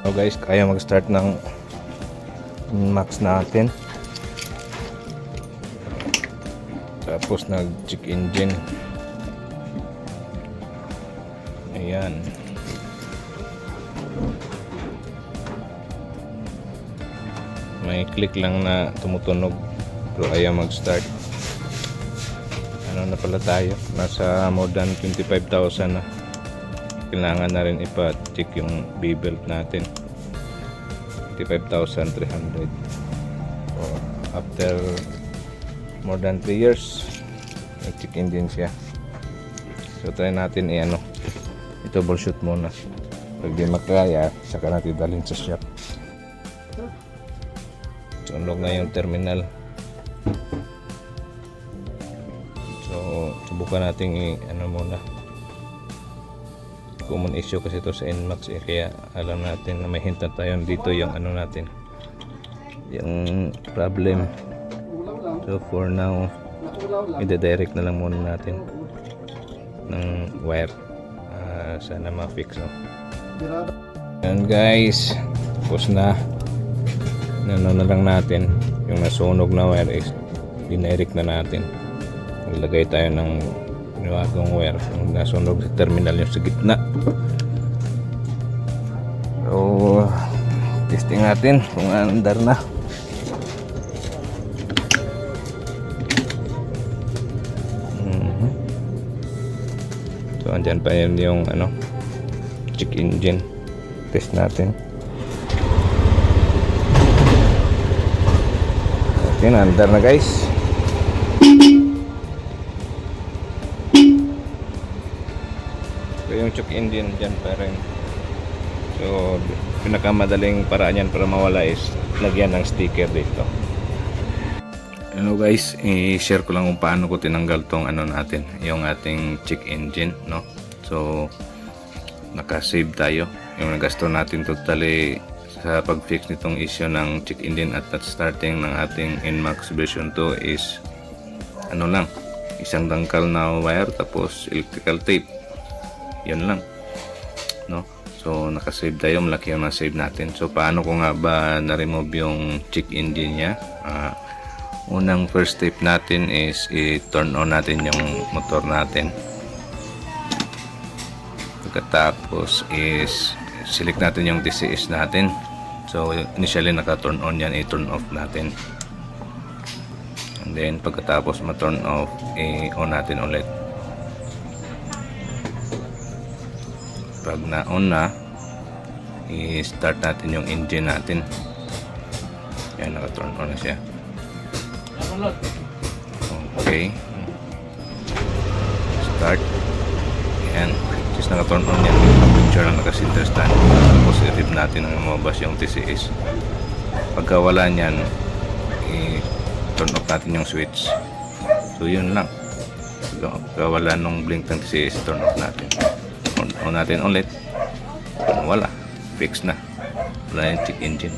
So guys, kaya mag-start ng max natin. Tapos nag-check engine. Ayan. May click lang na tumutunog pero ayaw mag-start. Ano na pala tayo? Nasa more than 25,000 na. Kailangan na rin ipa-check yung B-belt natin. 25,300. So, after more than 3 years, nag-check in din siya. So, try natin i-troubleshoot muna. Pag di makaya, saka natin dalhin sa shop. Sunog na yung terminal. So, subukan natin muna. Common issue kasi ito sa NMAX kaya alam natin na may hintan tayo dito yung natin yung problem. So for now i-direct na lang muna natin ng wire, sana ma-fix, no? Yan guys, tapos na na lang natin yung nasunog na wire is dinirect na natin. Ilagay tayo ng bagong wire yung nasunog sa terminal yung sa gitna. So testing natin kung andar na. So andyan pa yun yung check engine. Test natin. Okay, andar na guys. Yung check engine dyan pa rin. So pinakamadaling paraan yan para mawala is lagyan ng sticker dito. Hello guys, i-share ko lang kung paano ko tinanggal tong natin, yung ating check engine, no? So naka-save tayo yung nagasto natin totally sa pag-fix nitong issue ng check engine at starting ng ating NMAX version 2 is lang, isang dangkal na wire tapos electrical tape. Yun lang, no? So naka-save tayo, malaki yung na-save natin. So paano ko nga ba na-remove yung check engine nya? Unang first step natin is i-turn on natin yung motor natin. Pagkatapos is select natin yung DCS natin. So initially naka-turn on yan, i-turn off natin. And then pagkatapos ma-turn off, i-on natin ulit. Pag na-on na, i-start natin yung engine natin. Yan, naka-turn on na siya. Okay. Start. Yan. Just naka-turn on yan. Picture na naka-center stand. Tapos i-rip natin ang lumabas yung TCS. Pagka wala nyan, i-turn off natin yung switch. So yun lang. Pagka wala nung blink ng TCS, turn off natin. On natin ulit, wala, fix na, wala yung check engine.